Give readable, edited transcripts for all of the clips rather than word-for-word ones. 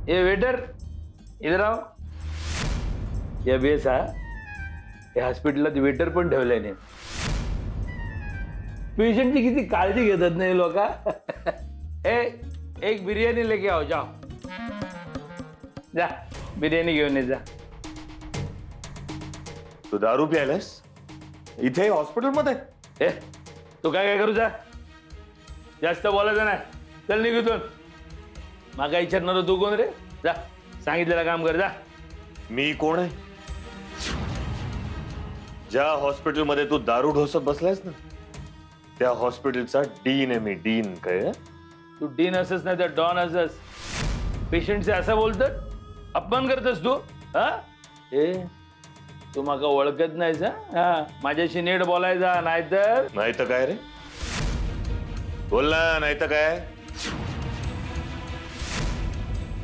ए waiter इधर आओ. या बेस हा या हॉस्पिटलात वेटर पण ठेवलाय नाही. पेशंटची किती काळजी घेतात नाही लोक. ए एक बिर्याणी लेके आओ जाओ. जा बिर्याणी घेऊन ये जा. तू दारू प्यायलास इथे हॉस्पिटलमध्ये? ए तू काय काय करू जा. जास्त बोलायचं नाही. चल निघून. मागा विचारणार तू कोण रे. जा सांगितलेलं काम कर जा. मी कोण आहे? ज्या हॉस्पिटलमध्ये तू दारू ढोसत बसलायस ना त्या हॉस्पिटलचा डीन आहे मी. डीन काय? तू डीन असस नाही तर डॉन असस. पेशंटचे असं बोलतात अपमान करतस तू. हा ए तू माका ओळखत नाहीस. हा माझ्याशी नीट बोलायचा नाहीतर. नाही तर काय रे? बोल ना. नाही तर काय?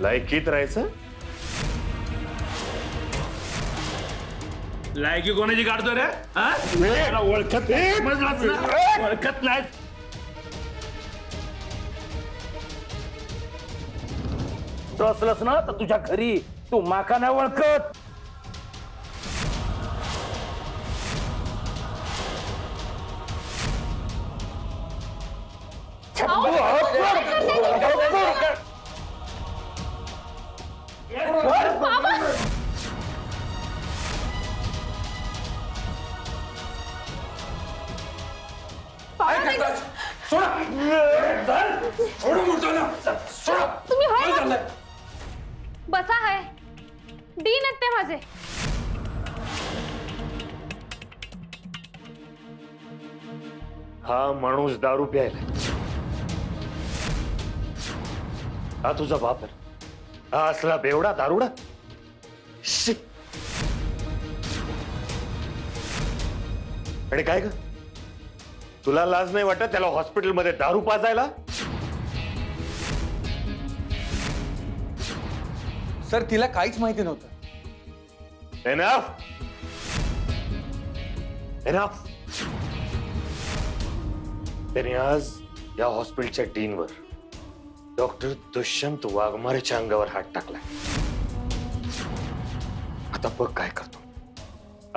लायकीत राहायचं. लायकी कोणाची काढतो रे. हा ओळखत ओळखत नाही. तू असलस ना तर तुझ्या घरी तू माका नाही ओळखत. तुम्ही होय बसा आहे. डीन आहेत ते माझे. हा माणूस दारू प्यायला. हा तुझा बाप आहे. हा असला बेवडा दारुडा. शी. आणि काय ग तुला लाज नाही वाटत त्याला हॉस्पिटलमध्ये दारू पाजायला? सर तिला काहीच माहिती नव्हतं. Enough. Enough. त्याने आज या हॉस्पिटलच्या डीनवर डॉक्टर दुष्यंत वाघमारेच्या अंगावर हात टाकलाय. आता बघ काय करतो.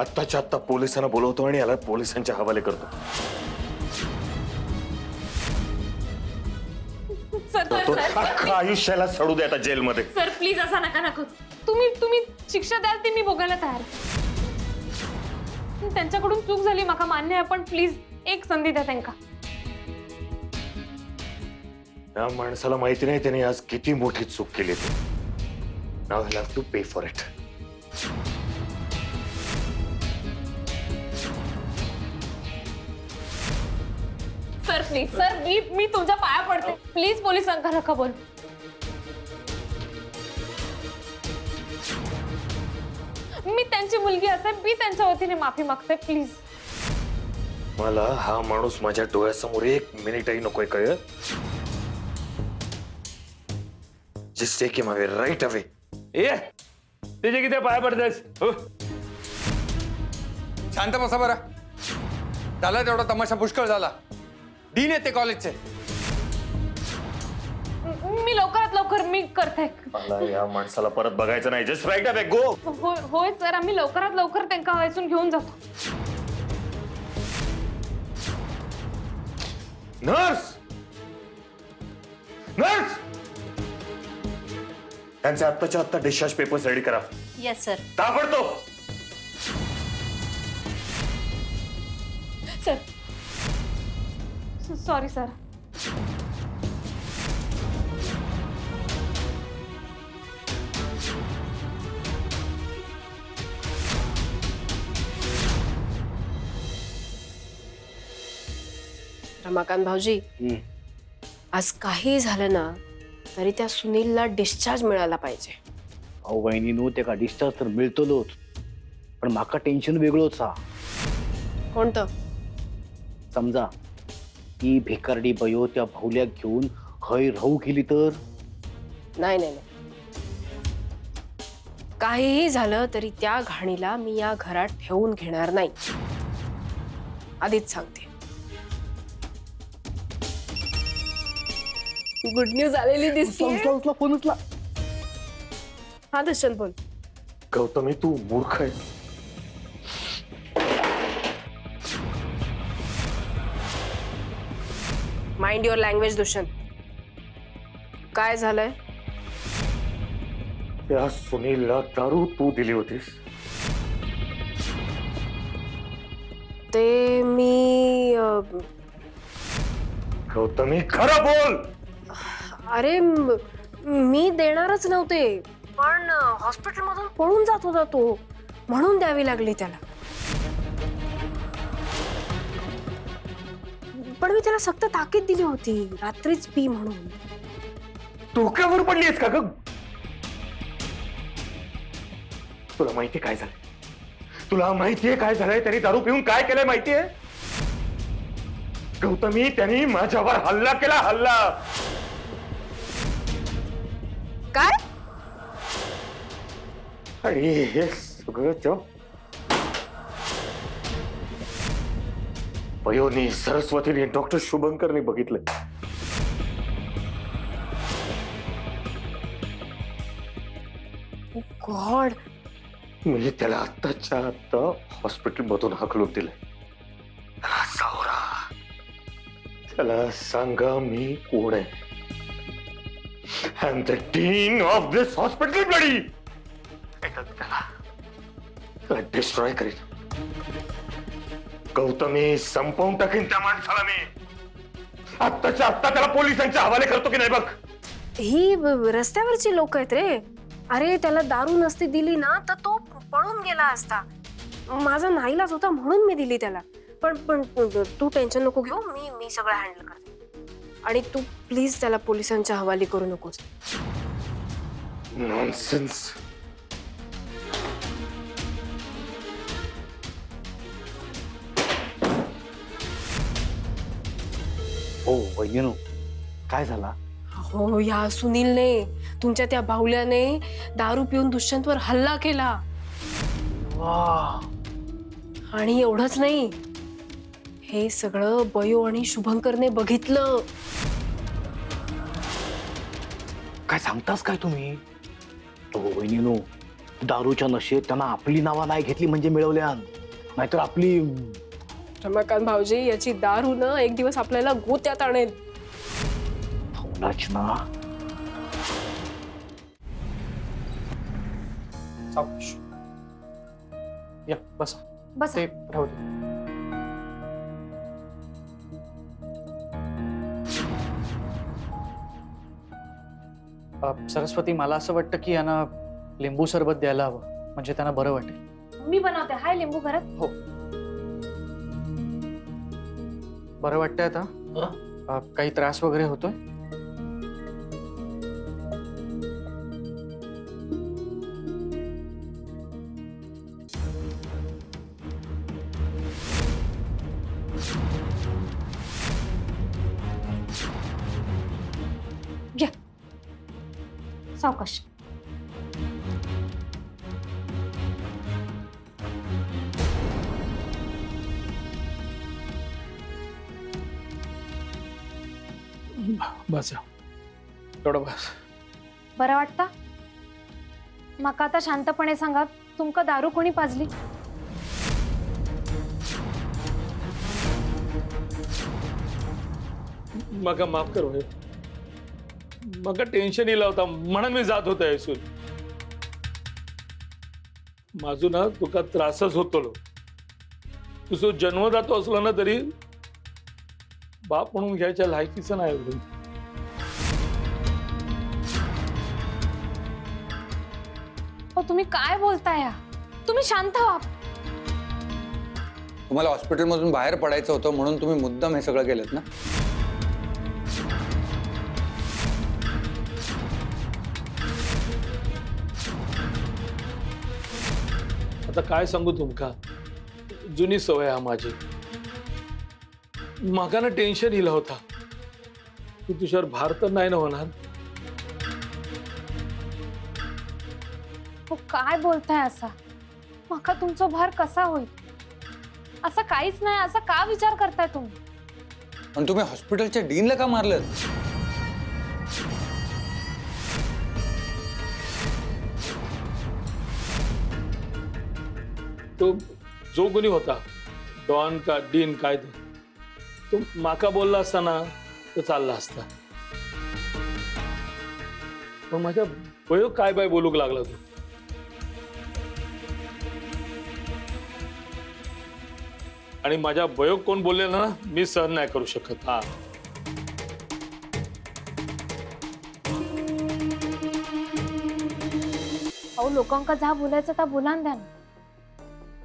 आत्ताच्या आत्ता पोलिसांना बोलवतो आणि याला पोलिसांच्या हवाले करतो. तो अख्खा आयुष्याला सडू दे आता जेलमध्ये. सर प्लीज असा नका ना करू. तुम्ही शिक्षा द्याल ती मी भोगायला तयार. त्यांच्याकडून चूक झाली माका मान्य आहे पण प्लीज एक संधी द्या त्यांना. या माणसाला माहिती नाही त्याने आज किती मोठी चूक केली ती. Now he'll have to pay for it. Sir please sir मी तुमच्या पाया पडते. प्लीज पोलिसांना नका बोल. मी त्यांची मुलगी असेल मी त्यांच्या वतीने माफी मागते प्लीज. मला हा माणूस माझ्या डोळ्यासमोर एक मिनिटही नकोय. कळ? Just take him away right away. ए त्याचे किती पाय पडतेस. शांत बसा बरं. झाला तेवढा तमाशा पुष्कळ झाला. डीन येते कॉलेजचे. मी लवकरात लवकर मी करते. मला या माणसाला परत बघायचं नाही. Just right away go. होय सर आम्ही लवकरात लवकर त्यांना हवेसून घेऊन जातो. नर्स. नर्स. त्यांचे आत्ताच्या आत्ता डिस्चार्ज पेपर्स रेडी करा. Yes sir. ताबडतोब. Sir sorry sir. रमाकांत भाऊजी आज काही झालं ना तरी त्या सुनीलला डिस्चार्ज मिळाला पाहिजे. अहो वहिनीनो ते का डिस्चार्ज तर मिळतलोच पण माका टेन्शन वेगळंच हा. कोणतं? समजा ती भिकारडी बयो त्या भाऊल्या घेऊन खय राहू गेली तर? नाही नाही नाही. काहीही झालं तरी त्या घाणीला मी या घरात ठेवून घेणार नाही. आधीच सांगते. गुड न्यूज आलेली दिसते. उचला फोन उचला. हा दुष्यंत बोल. गौतमी तू मूर्ख आहे. Mind your language Dushyant. काय झालंय? त्या सुनीलला दारू तू दिली होतीस. ते मी गौतमी खरं बोल. अरे मी देणारच नव्हते, पण हॉस्पिटलमधून पळून जात होता तो, म्हणून द्यावी लागली त्याला. पण मी त्याला सक्त ताकीद दिली होती रात्रीच पी म्हणून. डोक्यावर पडलीस का ग? तुला माहिती काय झालंय? तुला माहितीये काय झालंय? त्यांनी दारू पिऊन काय केलंय माहितीये? गौतमी, त्यांनी माझ्यावर हल्ला केला. हल्ला. काय? आणि हे सगळं जग पयोनी, सरस्वतीने, डॉक्टर शुभंकरने बघितलं. गॉड. मी त्याला आत्ताच्या आत्ता हॉस्पिटल मधून हाकलून दिलंय. त्याला सावरा. त्याला सांगा मी कोण आहे. I am the dean of this hospital. Bloody त्याला डिस्ट्रॉय करीन. गौतमी, संपवून टाकीन त्या माणसाला मी. आत्ताच्या आत्ता त्याला पोलिसांच्या हवाले करतो की नाही बघ. ही रस्त्यावरची लोक आहेत रे. अरे त्याला दारू नसती दिली ना तर तो पळून गेला असता. माझा नाईलाज होता म्हणून मी दिली त्याला. पण तू टेन्शन नको घेऊ. मी सगळं हँडल करते. आणि तू प्लीज त्याला पोलिसांच्या हवाली करू नकोस. नॉनसेन्स. हो वहिनीनो, काय झाला? हो, या सुनीलने, तुमच्या त्या बाहुल्याने दारू पिऊन दुष्यंतवर हल्ला केला. आणि एवढंच नाही, हे सगळं बयो आणि शुभंकरने बघितलं. काय सांगतास काय तुम्ही? हो वहिनीनो, दारूच्या नशेत त्यांना आपली नावं नाही घेतली म्हणजे मिळवल्या, नाहीतर आपली. रमाकांत भाऊजी, याची दारू ना एक दिवस आपल्याला गोत्यात आणेल. होणाच ना. सावकाश या बसा. बस ते राहू दे. सरस्वती, मला असं वाटतं की यांना लिंबू सरबत द्यायला हवं, म्हणजे त्यांना बरं वाटेल. मी बनवते. हाय लिंबू घरात. हो, बरं वाटतंय आता? काही त्रास वगैरे होतोय? घ्या सावकाश. बस एवढं बस. बरं वाटतं? मका आता शांतपणे सांगा, तुमका दारू कोणी पाजली? मका माफ कर भाई. मका टेन्शन येला होता म्हणून मी जात होतो ऐसून. माझू ना तुका त्रासच होतो. तुझं जन्मदातो असलो ना तरी बाप म्हणून घ्यायच्या लायकीचं नाही. हो, तुम्ही काय बोलताय? तुम्ही शांत व्हा. तुम्हाला हॉस्पिटलमधून बाहेर पडायचं होतं म्हणून तुम्ही मुद्दाम हे सगळं केलं ना? आता काय सांगू तुमका, जुनी सवय आहे माझी. माका ना टेन्शन येला होता की तुझ्यावर भार तर नाही ना होणार. हो, काय बोलताय असा? मका तुमचा भार कसा होईल? असं काहीच नाही. असं का विचार करताय तुम्ही? पण तुम्ही हॉस्पिटलच्या डीनला का मारलं? तो जो कोणी होता डॉन का डीन काय तो माका बोलला असताना तो चालला असता. पण माझ्या वयो काय बाय बोलूक लागला तो. आणि माझ्या वयो कोण बोलले ना मी सहन नाही करू शकत. हा अहो लोकांका जा बोलायचं त्या बोलान द्या ना.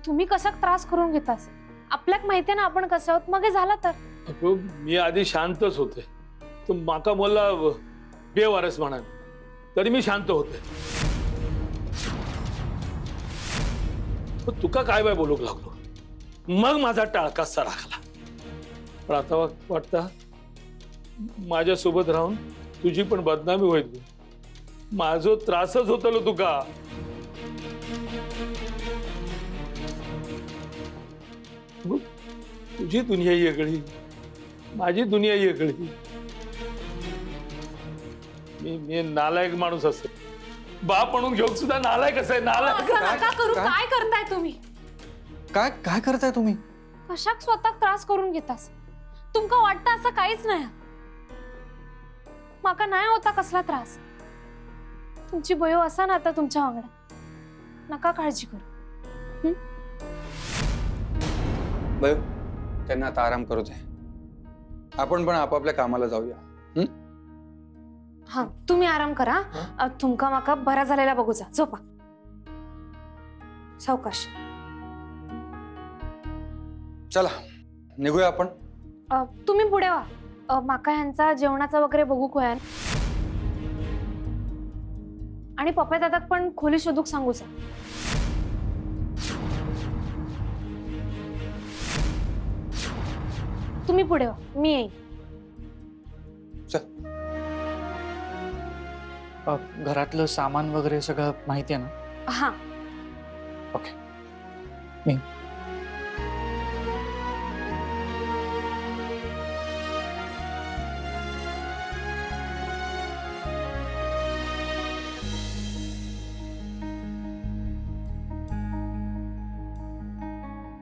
तुम्ही कशाक त्रास करून घेतास? आपल्याक माहितीये ना आपण कसं आहोत. मग हे झालं तर अगं, मी आधी शांतच होते. तो माका बोलला बेवारस म्हणा तरी मी शांत होते. पण तुका काय बाय बोलूक लागलो मग माझा टाळका सराखला. पण आता वाटतं माझ्यासोबत राहून तुझी पण बदनामी होईल. माझो त्रासच होतलो तुका. तुझी दुनिया वेगळी माझी दुनिया वेगळी. मी नालायक माणूस असे बाप म्हणून घेऊन सुद्धा नालायक आहे. नालायक असं नका करू. काय करताय तुम्ही? काय काय करताय तुम्ही? कशाक स्वतः त्रास करून घेतास? तुमका वाटतं असं काहीच नाही. माका नाही होता कसला त्रास. तुमची बयो असा ना आता तुमच्या वांगडा. नका काळजी करू. बघ त्यांना आता आराम करू दे. आपण पण आपापल्या कामाला जाऊया. हा तुम्ही आराम करा. तुमका माका बरा झालेला बघू जा. झोपा सावकाश. चला निघूया आपण. तुम्ही पुढे वा. माका ह्यांचा जेवणाचा वगैरे बघू खोया. आणि पप्पा दादाक पण खोली शोधूक सांगू सा. तुम्ही पुढे वा मी येईन. चल. घरातलं सामान वगैरे सगळं माहिती आहे ना? हा ओके. मी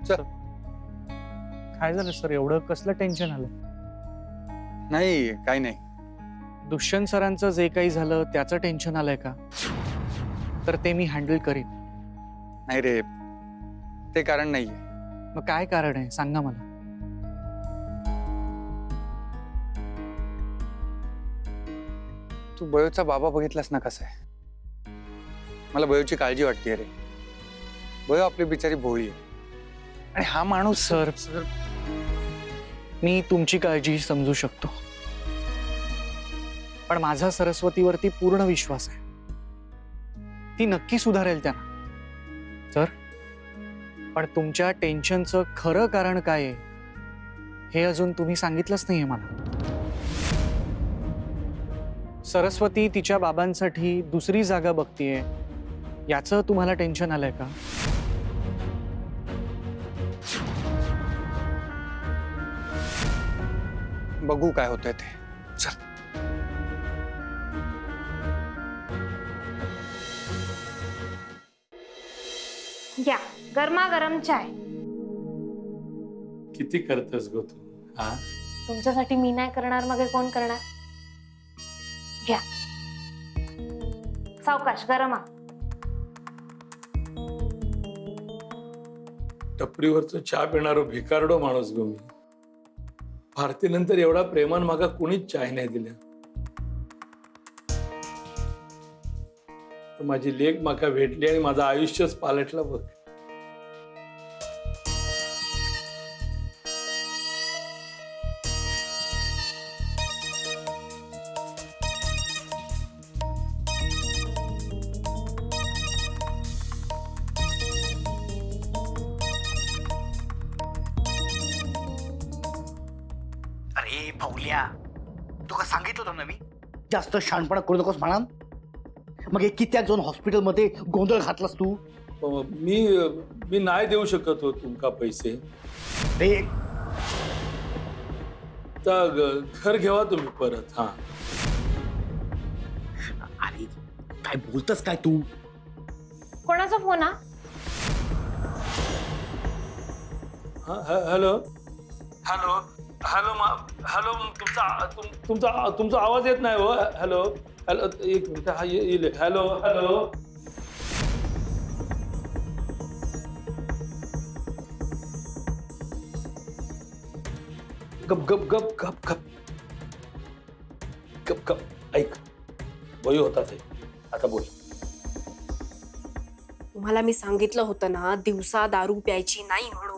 चल. काय झालं सर? एवढं कसलं टेन्शन आलं? नाही काही नाही. दुष्यंत सरांचं जे काही झालं त्याचं टेन्शन आलंय का? तर ते मी हँडल करीन. नाही रे ते कारण नाहीये. मग काय कारण आहे सांगा मला. तू बयोचा बाबा बघितलास ना कसा आहे. मला बयोची काळजी वाटते रे. बयो आपली बिचारी भोळी आहे. आणि हा माणूस सर मी तुमची काळजी समजू शकतो. पण माझा सरस्वतीवरती पूर्ण विश्वास आहे. ती नक्की सुधारेल त्यांना. सर पण तुमच्या टेन्शनचं खरं कारण काय आहे हे अजून तुम्ही सांगितलंच नाहीये मला. सरस्वती तिच्या बाबांसाठी दुसरी जागा बघतीये याचं तुम्हाला टेन्शन आलंय का? बघू काय होतंय ते. चल. घ्या गरमागरम चाय. किती करतेस गो तू. हा तुमच्यासाठी मी नाही करणार मग हे कोण करणार? घ्या सावकाश गरमा. टपरीवरचं चहा पिणारो भिकारडो माणूस गो मी. भारतीनंतर एवढा प्रेमान मागा कोणीच चाय नाही दिल्या. माझी लेक माका भेटली आणि माझं आयुष्यच पालटलं बघ. अरे भाऊल्या, तुका सांगितलं होतं ना मी जास्त शहाणपणा करू नकोस म्हणा. मग हे कित्याक जाऊन हॉस्पिटलमध्ये गोंधळ घातलास तू. मी नाही देऊ शकत हो तुमका पैसे. रे तर घर घेवा तुम्ही परत. हा अरे काय बोलतस काय तू? कोणाचा फोन हा? हॅलो हॅलो हॅलो हॅलो तुमचा आवाज येत नाही हो. हॅलो हॅलो एक मिनिट हा येईल. हॅलो हॅलो गप गप गप गप गप गप गप ऐक वयो होता ते. आता बोल. तुम्हाला मी सांगितलं होतं ना दिवसा दारू प्यायची नाही म्हणून.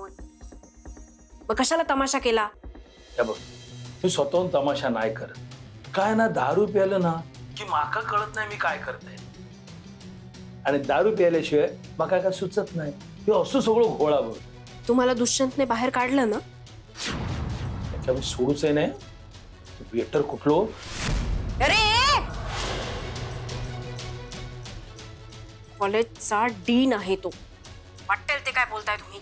मग कशाला तमाशा केला? हे बघ तू स्वतःहून तमाशा नाही करत. काय ना दारू प्यायलं ना की माका कळत नाही मी काय करते. आणि दारू प्यायल्याशिवाय माका काय सुचत नाही. हे असं सगळं घोळा बघ. तुम्हाला दुष्यंतने बाहेर काढलं ना? त्याच्यामुळे सोडूच आहे नाही. वेटर कुठलो? अरे कॉलेजचा डीन आहे तो. वाटेल ते काय बोलताय तुम्ही.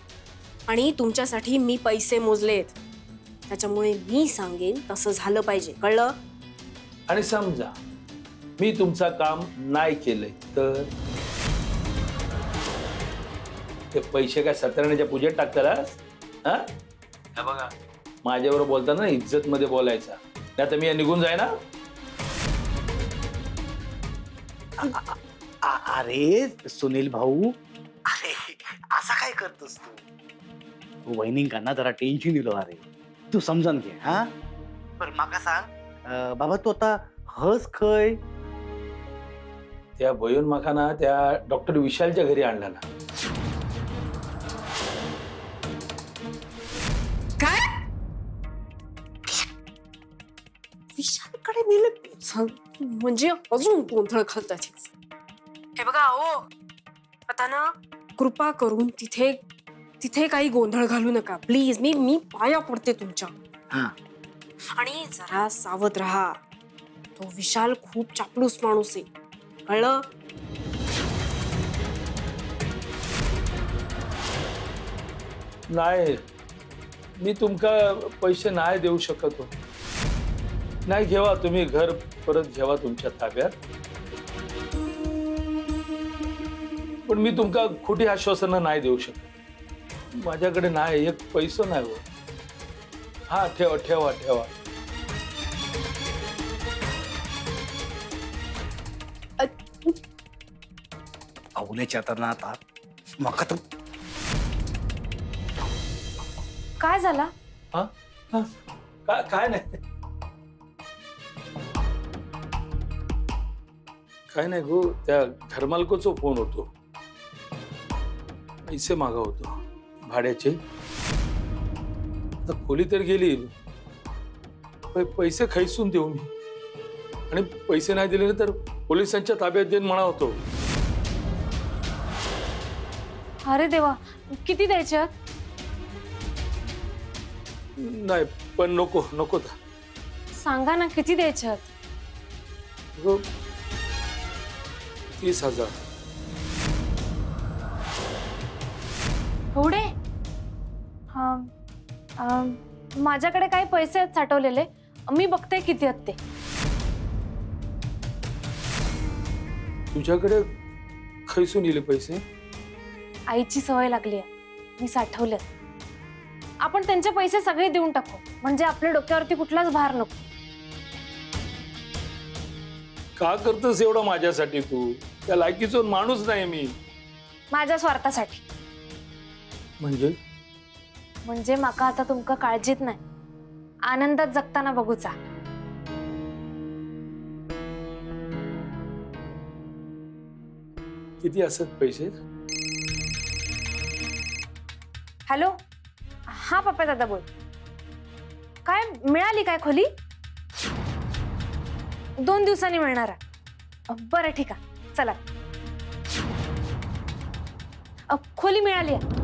आणि तुमच्यासाठी मी पैसे मोजलेत. त्याच्यामुळे मी सांगेन तसं झालं पाहिजे. कळलं? आणि समजा मी तुमचा काम नाही केलंय तर ते पैसे काय सत्यनारायणाच्या पूजेत टाकतालास? हा हे बघा माझ्यावर बोलताना इज्जत मध्ये बोलायचा. नाही तर मी निघून जाय ना. अरे सुनील भाऊ, अरे असा काय करतोस तू वहिनींना जरा टेन्शन दिलं. अरे तू समजून घे. हा बरं माका सांग बाबा तू आता हस खय? त्या बयोन माकाना त्या डॉक्टर विशालच्या घरी आणला ना. काय? विशालकडे नेलं म्हणजे अजून गोंधळ घालतात. हे बघा हो आता ना कृपा करून तिथे काही गोंधळ घालू नका प्लीज. मी पाया पडते तुमच्या. हा आणि जरा सावध राहा. तो विशाल खूप चापलूस माणूस आहे. कळलं? नाही मी तुमका पैसे नाही देऊ शकत हो. नाही घेवा तुम्ही घर परत घेवा तुमच्या ताब्यात. पण मी तुमका खोटी आश्वासनं नाही देऊ शकत. माझ्याकडे नाही एक पैसा नाही हो. हा ठेवा ठेवा ठेवा. अवल्याच्या तर ना आता मका तर काय झाला? हा हा काय नाही काय नाही गो. त्या घरमालकाचा फोन होतो. पैसे मागा होतो भाड्याचे. आता खोली तर गेली. पैसे खैसून देऊ मी. आणि पैसे नाही दिले तर पोलिसांच्या ताब्यात देऊन म्हणा होतो. अरे देवा किती द्यायच्यात? नाही पण नको नको. सांगा ना किती द्यायच्यात? 30,000. एवढे? माझ्याकडे काही पैसे आहेत साठवलेले. मी बघते किती आहेत ते. तुझ्याकडे खैसून येले पैसे? आईची सवय लागली आहे. मी साठवले. आपण त्यांचे पैसे सगळे देऊन टाकू म्हणजे आपल्या डोक्यावरती कुठलाच भार नको. का करतस एवढं माझ्यासाठी तू? त्या लायकीचा माणूस नाही मी. माझ्या स्वार्थासाठी. म्हणजे माका आता तुमका काळजीत नाही आनंदात जगताना बघूचा. किती असत पैसे? हॅलो हा पप्पा दादा बोल. काय मिळाली काय खोली? 2 दिवसांनी मिळणार आहे. बरं ठीक आहे चला. खोली मिळाली आहे.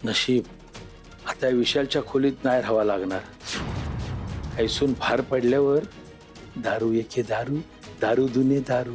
नशीब आता विशालच्या खोलीत नाही राहावं लागणार. ऐसून भार पडल्यावर दारू एके दारू दारू दुने दारू.